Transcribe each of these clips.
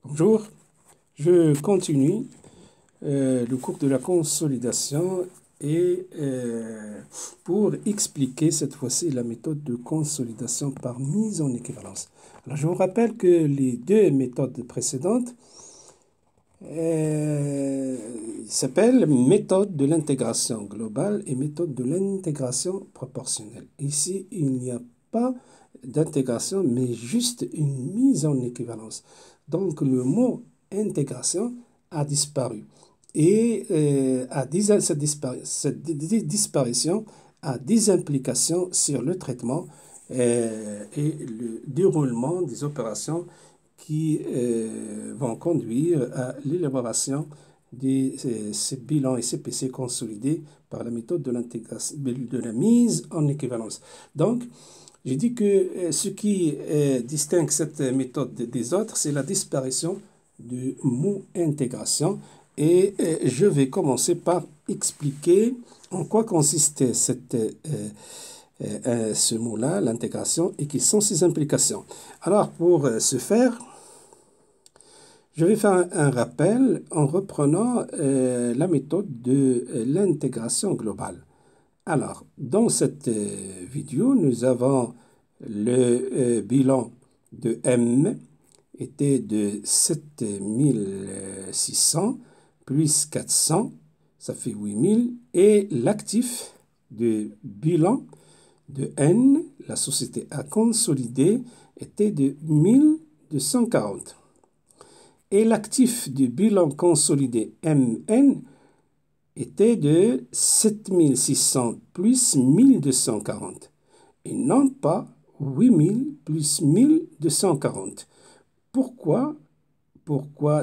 Bonjour, je continue le cours de la consolidation et pour expliquer cette fois-ci la méthode de consolidation par mise en équivalence. Alors, je vous rappelle que les deux méthodes précédentes s'appellent méthode de l'intégration globale et méthode de l'intégration proportionnelle. Ici, il n'y a pas d'intégration, mais juste une mise en équivalence. Donc, le mot intégration a disparu. Et cette disparition a des implications sur le traitement et le déroulement des opérations qui vont conduire à l'élaboration de ces bilans et CPC consolidés par la méthode de la mise en équivalence. Donc, j'ai dit que ce qui distingue cette méthode des autres, c'est la disparition du mot intégration. Et je vais commencer par expliquer en quoi consistait ce mot-là, l'intégration, et quelles sont ses implications. Alors, pour ce faire, je vais faire un rappel en reprenant la méthode de l'intégration globale. Alors, dans cette vidéo, nous avons le bilan de M était de 7600 plus 400, ça fait 8000, et l'actif de bilan de N, la société A consolidée, était de 1240. Et l'actif du bilan consolidé MN était de 7600 plus 1240 et non pas 8000 plus 1240. Pourquoi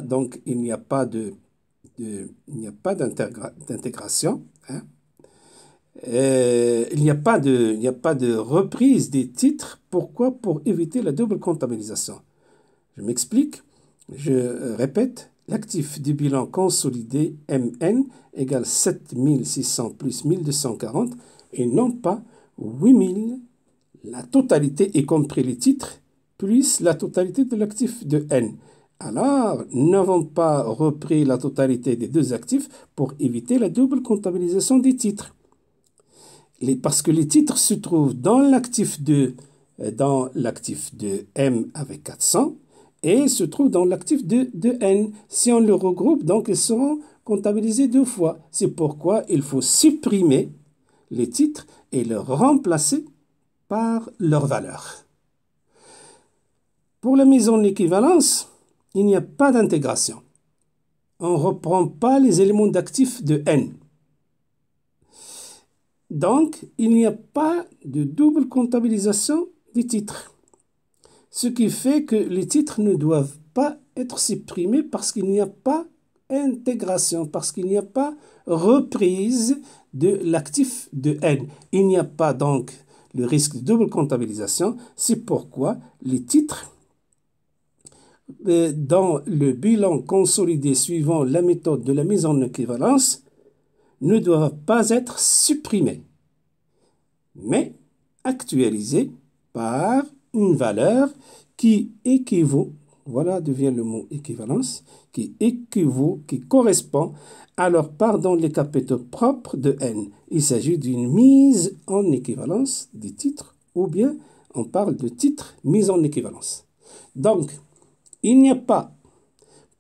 donc il n'y a pas d'intégration, hein? Il n'y a pas de reprise des titres. Pourquoi? Pour éviter la double comptabilisation. Je m'explique. Je répète, l'actif du bilan consolidé MN égale 7600 plus 1240 et non pas 8000, la totalité y compris les titres, plus la totalité de l'actif de N. Alors, nous n'avons pas repris la totalité des deux actifs pour éviter la double comptabilisation des titres. Parce que les titres se trouvent dans l'actif de M avec 400, et se trouvent dans l'actif de N. Si on le regroupe, donc ils seront comptabilisés deux fois. C'est pourquoi il faut supprimer les titres et les remplacer par leur valeur. Pour la mise en équivalence, il n'y a pas d'intégration. On ne reprend pas les éléments d'actifs de N. Donc, il n'y a pas de double comptabilisation des titres. Ce qui fait que les titres ne doivent pas être supprimés parce qu'il n'y a pas intégration, parce qu'il n'y a pas reprise de l'actif de N. Il n'y a pas donc le risque de double comptabilisation. C'est pourquoi les titres dans le bilan consolidé suivant la méthode de la mise en équivalence ne doivent pas être supprimés, mais actualisés par une valeur qui équivaut, voilà devient le mot équivalence, qui équivaut, qui correspond à leur part dans les capitaux propres de N. Il s'agit d'une mise en équivalence des titres, ou bien on parle de titres mis en équivalence. Donc, il n'y a pas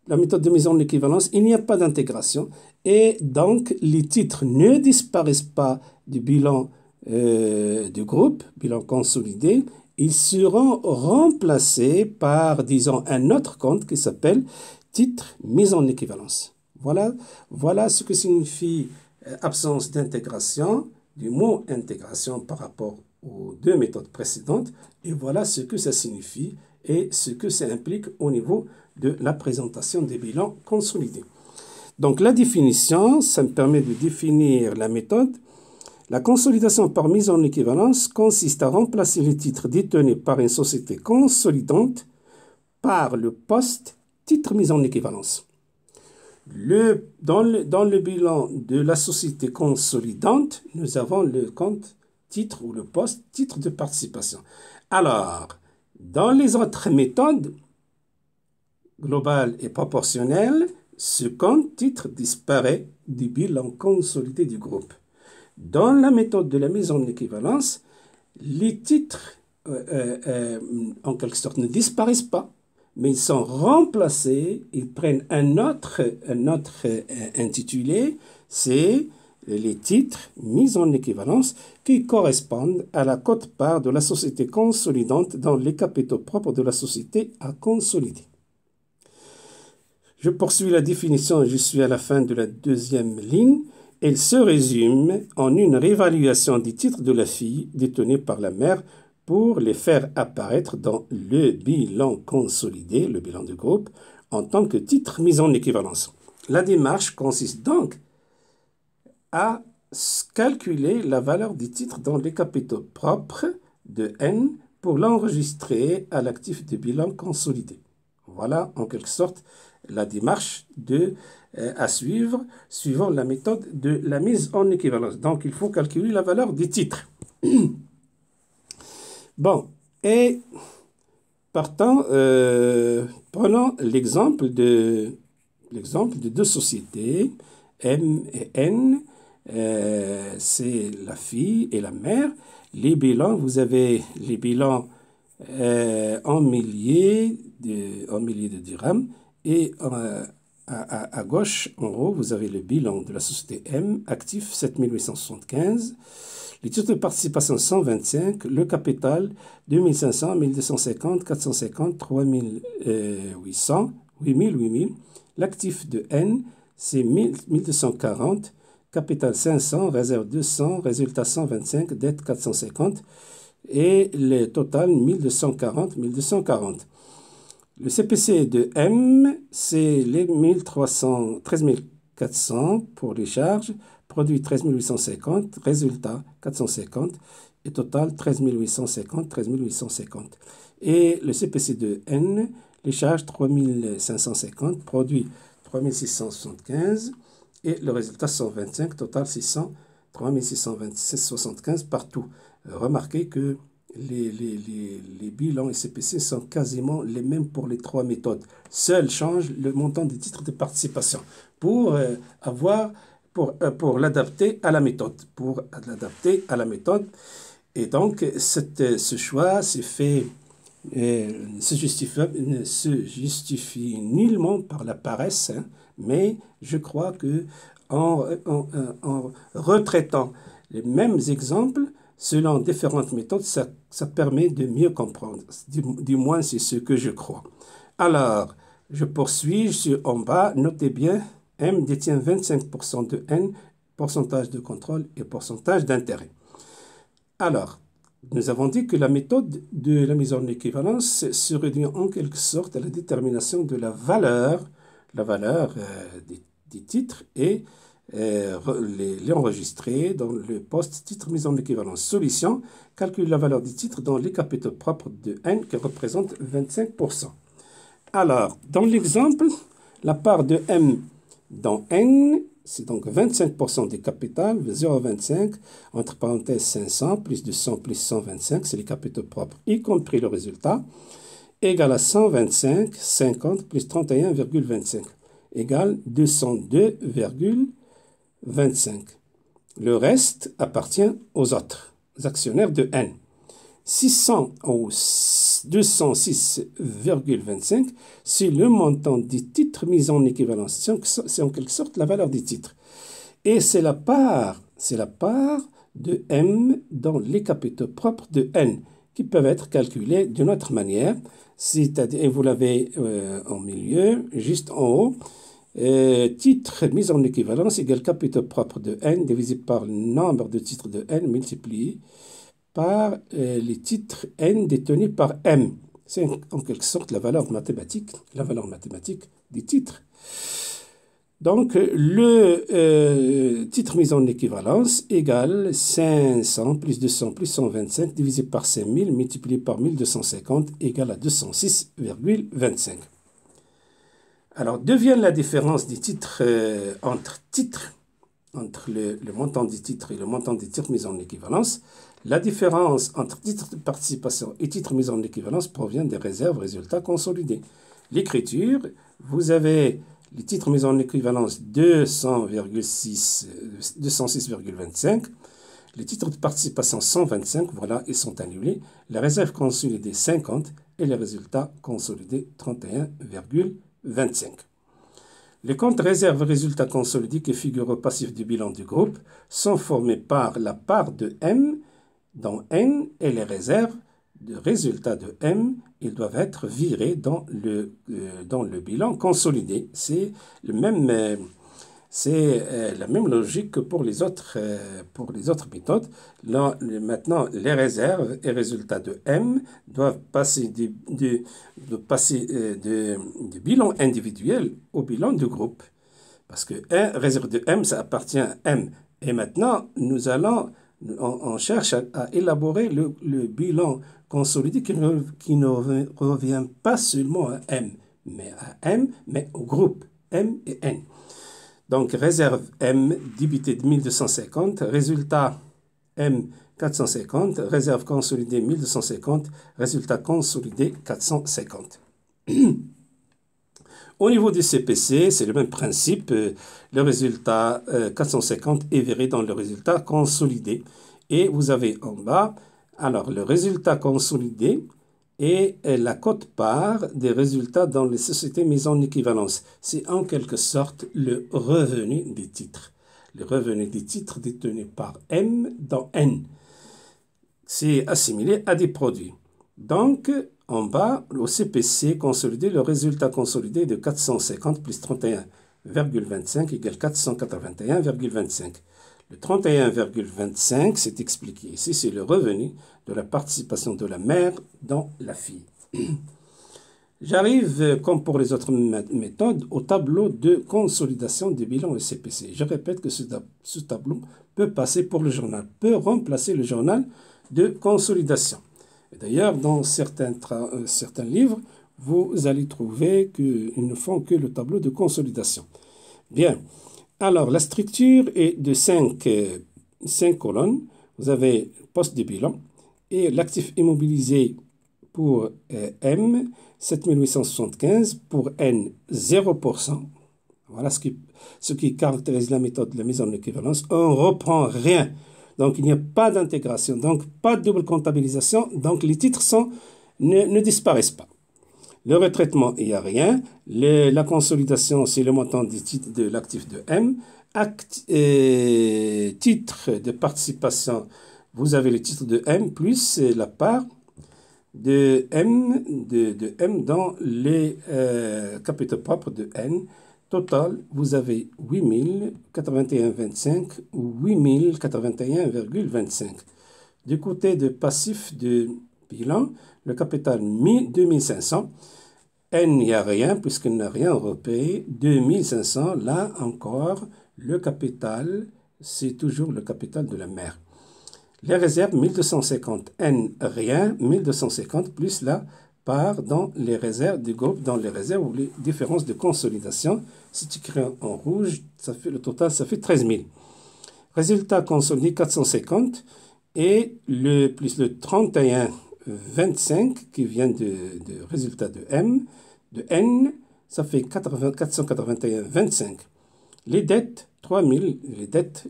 la méthode de mise en équivalence, il n'y a pas d'intégration, et donc les titres ne disparaissent pas du bilan du groupe, bilan consolidé. Ils seront remplacés par, disons, un autre compte qui s'appelle titre mise en équivalence. Voilà ce que signifie absence d'intégration, du mot intégration par rapport aux deux méthodes précédentes, et voilà ce que ça signifie et ce que ça implique au niveau de la présentation des bilans consolidés. Donc la définition, ça me permet de définir la méthode. La consolidation par mise en équivalence consiste à remplacer les titres détenus par une société consolidante par le poste titre mis en équivalence. Dans le bilan de la société consolidante, nous avons le compte titre ou le poste titre de participation. Alors, dans les autres méthodes, global et proportionnel, ce compte titre disparaît du bilan consolidé du groupe. Dans la méthode de la mise en équivalence, les titres, en quelque sorte, ne disparaissent pas, mais ils sont remplacés, ils prennent un autre intitulé, c'est les titres mis en équivalence qui correspondent à la quote-part de la société consolidante dans les capitaux propres de la société à consolider. Je poursuis la définition et je suis à la fin de la deuxième ligne. Elle se résume en une réévaluation des titres de la fille détenus par la mère pour les faire apparaître dans le bilan consolidé, le bilan du groupe, en tant que titres mis en équivalence. La démarche consiste donc à calculer la valeur des titres dans les capitaux propres de N pour l'enregistrer à l'actif de bilan consolidé. Voilà, en quelque sorte, la démarche à suivre suivant la méthode de la mise en équivalence. Donc, il faut calculer la valeur des titres. Bon, et partant, prenons l'exemple de deux sociétés, M et N. C'est la fille et la mère. Les bilans, vous avez les bilans en milliers de dirhams. Et à gauche, en haut, vous avez le bilan de la société M, actif 7875, les titres de participation 125, le capital 2500, 1250, 450, 3800, 8000, l'actif de N, c'est 1240, capital 500, réserve 200, résultat 125, dette 450, et le total 1240. Le CPC de M, c'est les 13 400 pour les charges, produit 13 850, résultat 450, et total 13 850. Et le CPC de N, les charges 3 550, produit 3 675, et le résultat 125, total 3 675 partout. Remarquez que les bilans et CPC sont quasiment les mêmes pour les trois méthodes. Seul change le montant des titres de participation pour l'adapter à la méthode. Et donc, ce choix se justifie nullement par la paresse, hein, mais je crois que en retraitant les mêmes exemples, selon différentes méthodes, ça permet de mieux comprendre. Du moins, c'est ce que je crois. Alors, je poursuis, je suis en bas. Notez bien, M détient 25% de N, pourcentage de contrôle et pourcentage d'intérêt. Alors, nous avons dit que la méthode de la mise en équivalence se réduit en quelque sorte à la détermination de la valeur des titres et les enregistrer dans le poste titre mise en équivalence. Solution, calcule la valeur des titres dans les capitaux propres de N qui représente 25%. Alors, dans l'exemple, la part de M dans N, c'est donc 25% des capitales, 0,25, entre parenthèses 500, plus 200, plus 125, c'est les capitaux propres, y compris le résultat, égale à 125, 50, plus 31,25, égale 202,25. Le reste appartient aux autres actionnaires de N. 600 ou 206,25, c'est le montant des titres mis en équivalence. C'est en quelque sorte la valeur des titres. Et c'est la part de M dans les capitaux propres de N qui peuvent être calculés d'une autre manière. C'est-à-dire, et vous l'avez en milieu, juste en haut, titres mis en équivalence égale capitaux propres de N divisé par le nombre de titres de N multiplié par les titres N détenus par M. C'est en quelque sorte la valeur mathématique des titres. Donc, le titre mis en équivalence égale 500 plus 200 plus 125 divisé par 5000 multiplié par 1250 égale à 206,25. Alors, devient la différence des titres entre le montant des titres et le montant des titres mis en équivalence. La différence entre titres de participation et titres mis en équivalence provient des réserves résultats consolidés. l'écriture, vous avez les titres mis en équivalence 206,25. Les titres de participation 125, voilà, ils sont annulés. Les réserves consolidées 50 et les résultats consolidés 31,25. Les comptes réserves résultats consolidés qui figurent au passif du bilan du groupe sont formés par la part de M dans N et les réserves de résultats de M, ils doivent être virés dans le bilan consolidé. C'est la même logique que pour les autres méthodes. Là, maintenant, les réserves et résultats de M doivent passer du bilan individuel au bilan du groupe. Parce que réserve de M, ça appartient à M. Et maintenant, on cherche à élaborer le bilan consolidé qui ne revient pas seulement à M, mais au groupe M et N. Donc, réserve M débitée de 1250, résultat M 450, réserve consolidée 1250, résultat consolidé 450. Au niveau du CPC, c'est le même principe. Le résultat 450 est viré dans le résultat consolidé. Et vous avez en bas, alors le résultat consolidé et la quote-part des résultats dans les sociétés mises en équivalence. C'est en quelque sorte le revenu des titres. Le revenu des titres détenus par M dans N. C'est assimilé à des produits. Donc, en bas, au CPC consolidé, le résultat consolidé de 450 plus 31,25 égale 481,25. Le 31,25, c'est expliqué ici, c'est le revenu de la participation de la mère dans la fille. J'arrive, comme pour les autres méthodes, au tableau de consolidation des bilans et CPC. Je répète que ce tableau peut passer pour le journal, peut remplacer le journal de consolidation. D'ailleurs, dans certains livres, vous allez trouver qu'ils ne font que le tableau de consolidation. Bien. Alors, la structure est de 5 colonnes. Vous avez poste de bilan et l'actif immobilisé pour M, 7875, pour N, 0%. Voilà ce qui caractérise la méthode de la mise en équivalence. On ne reprend rien. Donc, il n'y a pas d'intégration, donc pas de double comptabilisation. Donc, les titres ne disparaissent pas. Le retraitement, il n'y a rien. La consolidation, c'est le montant de l'actif de M. Titre de participation, vous avez le titre de M plus la part de M, dans les capitaux propres de N. Total, vous avez 8081,25 ou 8081,25. Du côté de passif de bilan, le capital 2500. N, il n'y a rien puisqu'il n'a rien repayé. 2500, là encore, le capital, c'est toujours le capital de la mère. Les réserves, 1250. N, rien. 1250 plus la part dans les réserves du groupe, dans les réserves ou les différences de consolidation. Si tu crées en rouge, le total, ça fait 13 000. Résultat consolidé, 450. Et plus le 31,25 qui vient de résultat de M, de N, ça fait 481,25. Les dettes, 3000, les dettes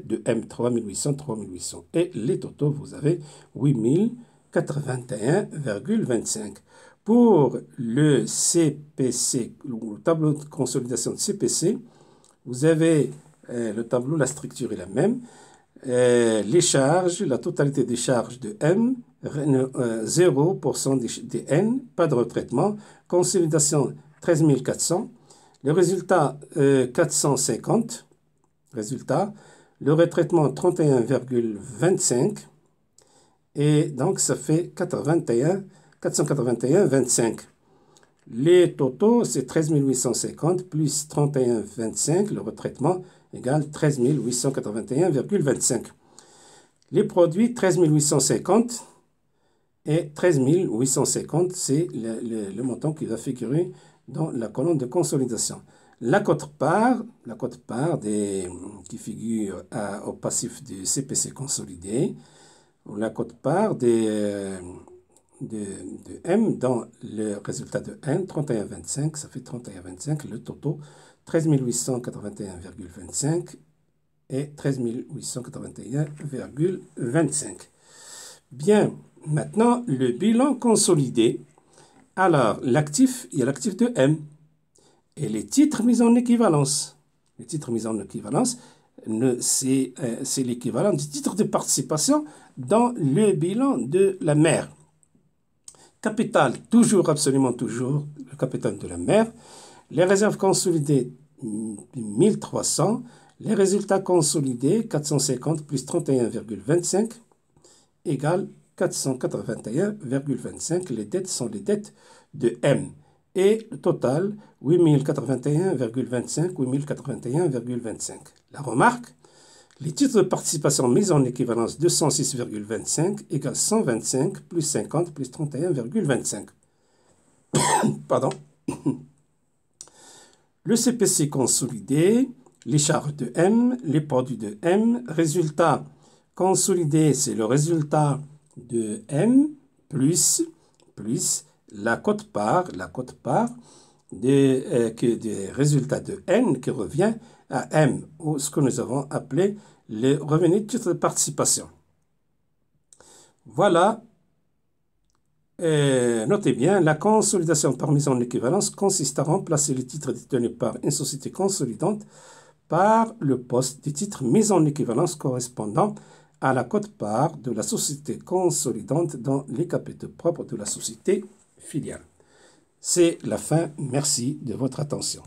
de M, 3800, 3800. Et les totaux, vous avez 8081,25. Pour le CPC, le tableau de consolidation de CPC, vous avez le tableau, la structure est la même. Les charges, la totalité des charges de M, 0% des N, pas de retraitement. Consolidation, 13 400. Le résultat, 450. Résultat. Le retraitement, 31,25. Et donc, ça fait 481,25. Les totaux, c'est 13 850 plus 31,25. Le retraitement égale 13 881,25. Les produits, 13 850 et 13 850, c'est le montant qui va figurer dans la colonne de consolidation. La quote-part qui figure au passif du CPC consolidé, ou la quote-part des de M dans le résultat de N, 31,25, ça fait 31,25, le toto, 13 881,25 et 13 881,25. Bien, maintenant, le bilan consolidé. Alors, l'actif, il y a l'actif de M et les titres mis en équivalence. Les titres mis en équivalence, c'est l'équivalent du titre de participation dans le bilan de la mère. Capital, toujours, absolument toujours, le capital de la mère. Les réserves consolidées, 1300. Les résultats consolidés, 450 plus 31,25 égale 481,25. Les dettes sont les dettes de M. Et le total, 8081,25, 8081,25. La remarque, les titres de participation mis en équivalence 206,25 égale 125 plus 50 plus 31,25. Pardon. Le CPC consolidé, les charges de M, les produits de M, résultat consolidé, c'est le résultat de M plus la quote-part des résultats de N qui revient à M, ou ce que nous avons appelé le revenu de titre de participation. Voilà. Notez bien, la consolidation par mise en équivalence consiste à remplacer les titres détenus par une société consolidante par le poste des titres mis en équivalence correspondant à la quote-part de la société consolidante dans les capitaux propres de la société filiale. C'est la fin. Merci de votre attention.